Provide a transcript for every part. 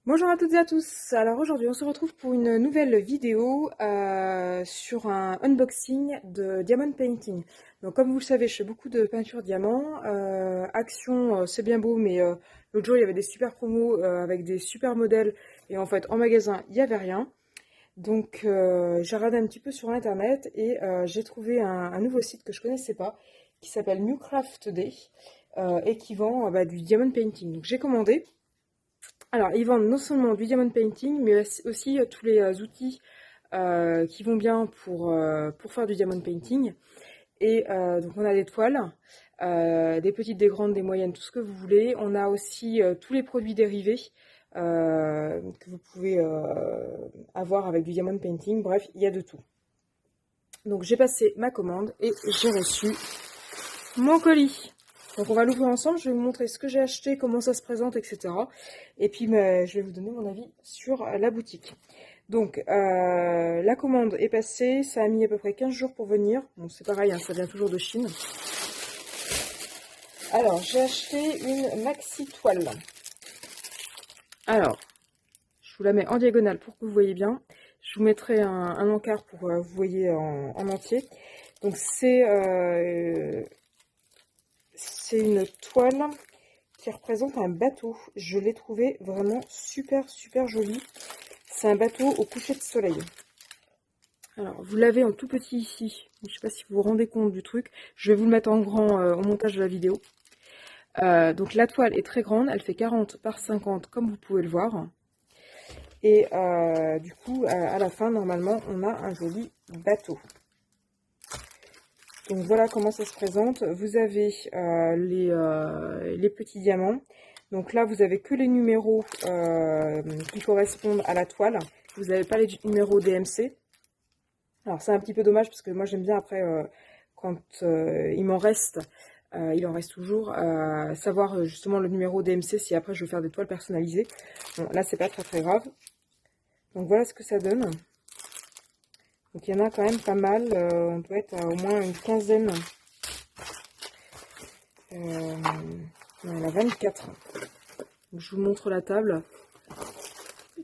Bonjour à toutes et à tous. Alors aujourd'hui on se retrouve pour une nouvelle vidéo sur un unboxing de Diamond Painting. Donc comme vous le savez, je fais beaucoup de peinture diamant. Action, c'est bien beau, mais l'autre jour il y avait des super promos avec des super modèles et en fait en magasin il n'y avait rien. Donc j'ai regardé un petit peu sur internet et j'ai trouvé un nouveau site que je connaissais pas qui s'appelle Newcraft Day et qui vend du Diamond Painting. Donc j'ai commandé. Alors, ils vendent non seulement du diamond painting, mais aussi tous les outils qui vont bien pour faire du diamond painting. Et donc, on a des toiles, des petites, des grandes, des moyennes, tout ce que vous voulez. On a aussi tous les produits dérivés que vous pouvez avoir avec du diamond painting. Bref, il y a de tout. Donc, j'ai passé ma commande et j'ai reçu mon colis. Donc on va l'ouvrir ensemble, je vais vous montrer ce que j'ai acheté, comment ça se présente, etc. Et puis je vais vous donner mon avis sur la boutique. Donc la commande est passée, ça a mis à peu près 15 jours pour venir. Bon c'est pareil, hein, ça vient toujours de Chine. Alors j'ai acheté une maxi toile. Alors, je vous la mets en diagonale pour que vous voyez bien. Je vous mettrai un encart pour que vous voyez en entier. Donc c'est une toile qui représente un bateau. Je l'ai trouvé vraiment super joli. C'est un bateau au coucher de soleil. Alors, vous l'avez en tout petit ici. Je ne sais pas si vous vous rendez compte du truc. Je vais vous le mettre en grand au montage de la vidéo. Donc la toile est très grande. Elle fait 40 par 50 comme vous pouvez le voir. Et du coup, à la fin, normalement, on a un joli bateau. Donc voilà comment ça se présente. Vous avez les petits diamants. Donc là, vous avez que les numéros qui correspondent à la toile. Vous n'avez pas les numéros DMC. Alors c'est un petit peu dommage parce que moi j'aime bien après, quand il m'en reste, il en reste toujours, savoir justement le numéro DMC si après je veux faire des toiles personnalisées. Bon, là c'est pas très grave. Donc voilà ce que ça donne. Donc il y en a quand même pas mal, on doit être à au moins une quinzaine. Il y en a 24. Donc, je vous montre la table.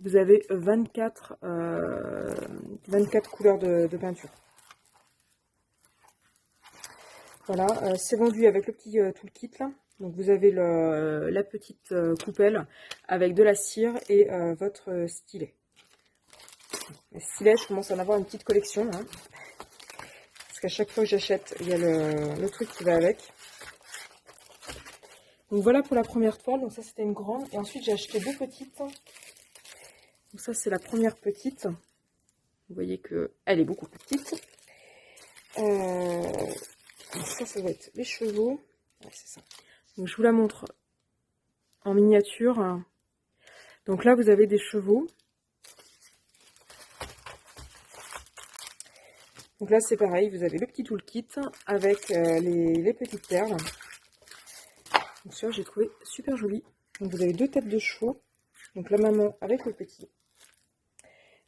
Vous avez 24 couleurs de peinture. Voilà, c'est vendu avec le petit toolkit là. Donc vous avez la petite coupelle avec de la cire et votre stylet. Les stylets, je commence à en avoir une petite collection. Hein, parce qu'à chaque fois que j'achète, il y a le truc qui va avec. Donc voilà pour la première toile. Donc ça c'était une grande. Et ensuite j'ai acheté deux petites. Donc ça c'est la première petite. Vous voyez qu'elle est beaucoup plus petite. Ça va être les chevaux. Ouais, c'est ça. Donc je vous la montre en miniature. Donc là vous avez des chevaux. Donc là c'est pareil, vous avez le petit toolkit avec les petites perles. Donc ça j'ai trouvé super joli. Donc vous avez deux têtes de chevaux. Donc la maman avec le petit.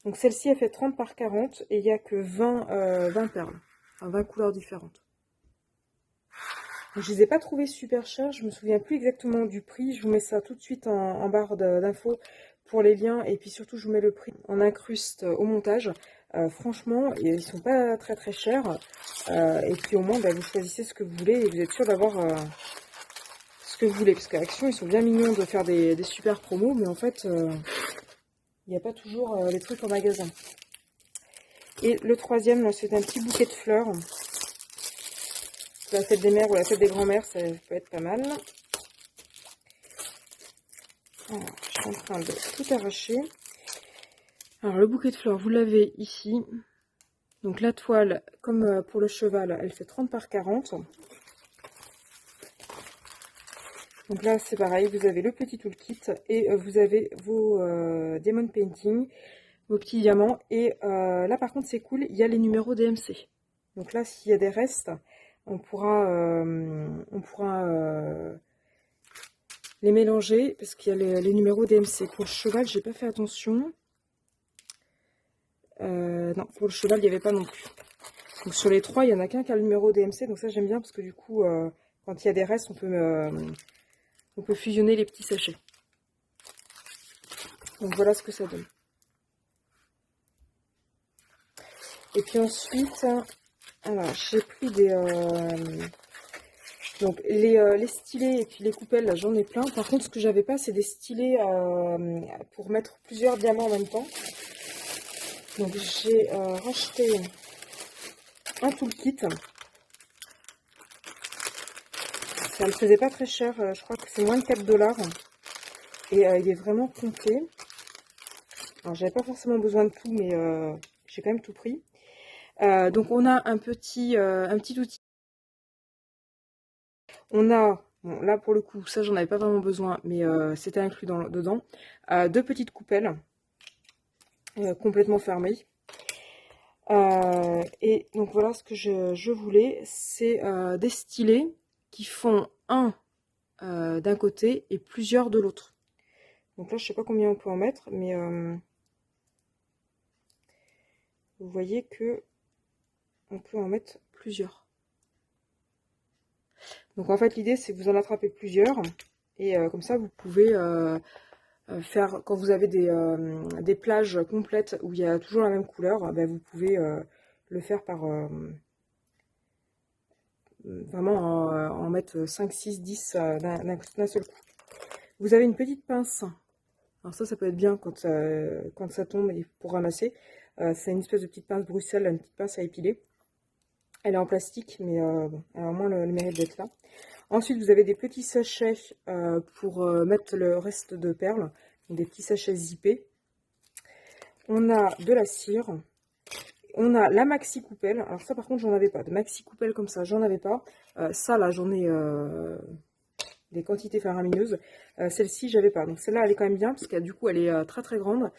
Donc celle-ci elle fait 30 par 40 et il n'y a que 20 perles. Enfin 20 couleurs différentes. Donc, je ne les ai pas trouvées super chères, je me souviens plus exactement du prix. Je vous mets ça tout de suite en barre d'infos pour les liens. Et puis surtout je vous mets le prix en incruste au montage. Franchement, ils sont pas très chers. Et puis au moins, vous choisissez ce que vous voulez et vous êtes sûr d'avoir ce que vous voulez. Parce qu'à Action, ils sont bien mignons de faire des super promos, mais en fait, il n'y a pas toujours les trucs en magasin. Et le troisième, c'est un petit bouquet de fleurs. La fête des mères ou la fête des grands-mères, ça peut être pas mal. Alors, je suis en train de tout arracher. Alors, le bouquet de fleurs, vous l'avez ici. Donc la toile, comme pour le cheval, elle fait 30 par 40. Donc là, c'est pareil, vous avez le petit toolkit et vous avez vos Diamond Painting, vos petits diamants. Et là, par contre, c'est cool, il y a les numéros DMC. Donc là, s'il y a des restes, on pourra les mélanger parce qu'il y a les numéros DMC. Pour le cheval, j'ai pas fait attention. Non, pour le cheval, il n'y avait pas non plus. Donc sur les trois, il n'y en a qu'un qui a le numéro DMC. Donc ça, j'aime bien parce que du coup, quand il y a des restes, on peut fusionner les petits sachets. Donc voilà ce que ça donne. Et puis ensuite, alors j'ai pris donc les stylets et puis les coupelles, là j'en ai plein. Par contre, ce que j'avais pas, c'est des stylets pour mettre plusieurs diamants en même temps. Donc j'ai racheté un toolkit. Ça me faisait pas très cher, je crois que c'est moins de 4 $. Et il est vraiment complet. Alors j'avais pas forcément besoin de tout, mais j'ai quand même tout pris. Donc on a un petit outil. On a, bon, là pour le coup, ça j'en avais pas vraiment besoin, mais c'était inclus dedans. Deux petites coupelles complètement fermées. Et donc voilà ce que je voulais, c'est des stylets qui font un d'un côté et plusieurs de l'autre. Donc là je sais pas combien on peut en mettre, mais vous voyez que on peut en mettre plusieurs. Donc en fait l'idée c'est que vous en attrapez plusieurs et comme ça vous pouvez faire, quand vous avez des plages complètes où il y a toujours la même couleur, ben vous pouvez le faire par vraiment en mettre 5, 6, 10 d'un seul coup. Vous avez une petite pince. Alors ça peut être bien quand ça tombe et pour ramasser. C'est une espèce de petite pince Bruxelles, une petite pince à épiler. Elle est en plastique, mais bon, elle a au moins le mérite d'être là. Ensuite, vous avez des petits sachets pour mettre le reste de perles. Donc des petits sachets zippés. On a de la cire. On a la maxi coupelle. Alors ça, par contre, j'en avais pas. De maxi coupelle comme ça, j'en avais pas. Ça, là, j'en ai des quantités faramineuses. Celle-ci, j'avais pas. Donc celle-là, elle est quand même bien parce que du coup, elle est très très grande.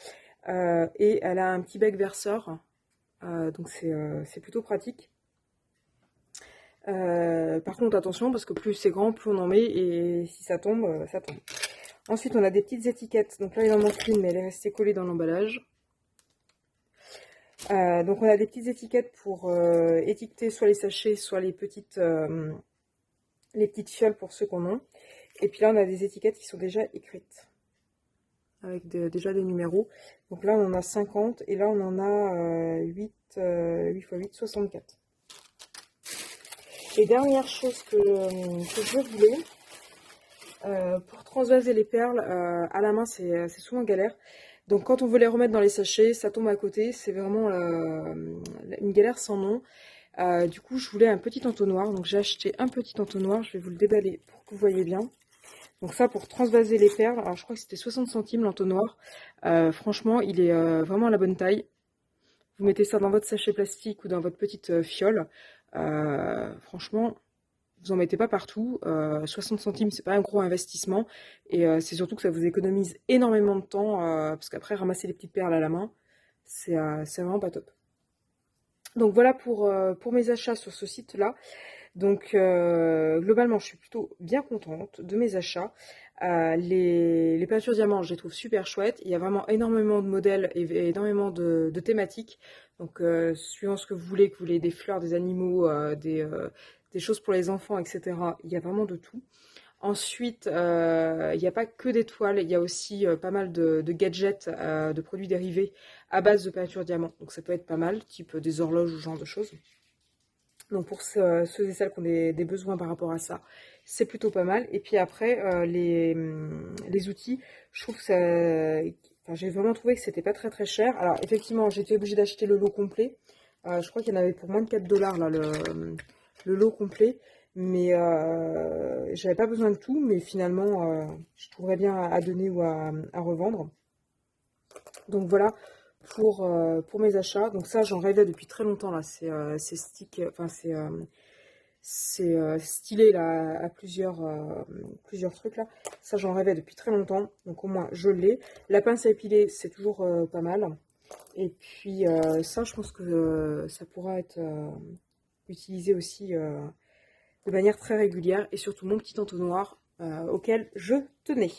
Et elle a un petit bec verseur. Donc c'est plutôt pratique. Par contre, attention, parce que plus c'est grand, plus on en met, et si ça tombe, ça tombe. Ensuite, on a des petites étiquettes. Donc là, il en manque une, mais elle est restée collée dans l'emballage. Donc on a des petites étiquettes pour étiqueter soit les sachets, soit les petites fioles pour ceux qu'on a. Et puis là, on a des étiquettes qui sont déjà écrites, avec déjà des numéros. Donc là, on en a 50, et là, on en a 8 x 8, 64. Et dernière chose que je voulais, pour transvaser les perles, à la main, c'est souvent galère. Donc quand on veut les remettre dans les sachets, ça tombe à côté. C'est vraiment une galère sans nom. Du coup, je voulais un petit entonnoir. Donc j'ai acheté un petit entonnoir. Je vais vous le déballer pour que vous voyez bien. Donc ça, pour transvaser les perles, alors je crois que c'était 60 centimes l'entonnoir. Franchement, il est vraiment à la bonne taille. Vous mettez ça dans votre sachet plastique ou dans votre petite fiole. Franchement, vous en mettez pas partout. 60 centimes, c'est pas un gros investissement. Et c'est surtout que ça vous économise énormément de temps. Parce qu'après, ramasser les petites perles à la main, c'est vraiment pas top. Donc voilà pour mes achats sur ce site-là. Donc globalement, je suis plutôt bien contente de mes achats. Les peintures diamants, je les trouve super chouettes. Il y a vraiment énormément de modèles et énormément de thématiques. Donc suivant ce que vous voulez des fleurs, des animaux, des choses pour les enfants, etc. Il y a vraiment de tout. Ensuite, il n'y a pas que des toiles, il y a aussi pas mal de gadgets, de produits dérivés à base de peinture diamant. Donc ça peut être pas mal, type des horloges ou ce genre de choses. Donc pour ceux et celles qui ont des besoins par rapport à ça, c'est plutôt pas mal. Et puis après, les outils, je trouve que ça... Enfin, j'ai vraiment trouvé que c'était pas très très cher. Alors effectivement, j'étais obligée d'acheter le lot complet. Je crois qu'il y en avait pour moins de 4 $ là, le lot complet. Mais j'avais pas besoin de tout, mais finalement, je trouverais bien à donner ou à revendre. Donc voilà pour mes achats. Donc ça, j'en rêvais depuis très longtemps là. C'est stick, enfin c'est stylé là à plusieurs trucs là. Ça, j'en rêvais depuis très longtemps. Donc au moins, je l'ai. La pince à épiler, c'est toujours pas mal. Et puis ça, je pense que ça pourra être utilisé aussi de manière très régulière. Et surtout mon petit entonnoir auquel je tenais.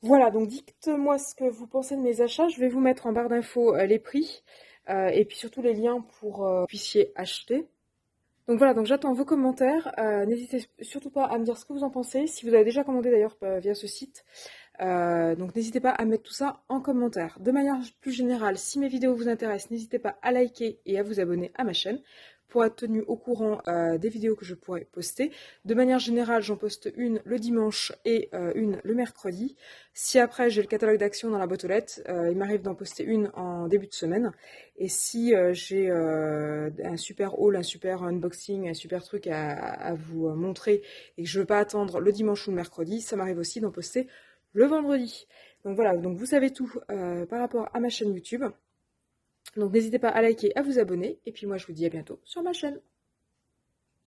Voilà, donc dites-moi ce que vous pensez de mes achats. Je vais vous mettre en barre d'infos les prix et puis surtout les liens pour que vous puissiez acheter. Donc voilà, donc j'attends vos commentaires. N'hésitez surtout pas à me dire ce que vous en pensez. Si vous avez déjà commandé d'ailleurs via ce site, Donc n'hésitez pas à mettre tout ça en commentaire. De manière plus générale, si mes vidéos vous intéressent, n'hésitez pas à liker et à vous abonner à ma chaîne pour être tenu au courant des vidéos que je pourrai poster. De manière générale, j'en poste une le dimanche et une le mercredi. Si après j'ai le catalogue d'actions dans la boîte aux lettres, il m'arrive d'en poster une en début de semaine. Et si j'ai un super haul, un super unboxing, un super truc à vous montrer et que je ne veux pas attendre le dimanche ou le mercredi, ça m'arrive aussi d'en poster le vendredi. Donc voilà, donc vous savez tout par rapport à ma chaîne YouTube. Donc n'hésitez pas à liker, à vous abonner, et puis moi je vous dis à bientôt sur ma chaîne.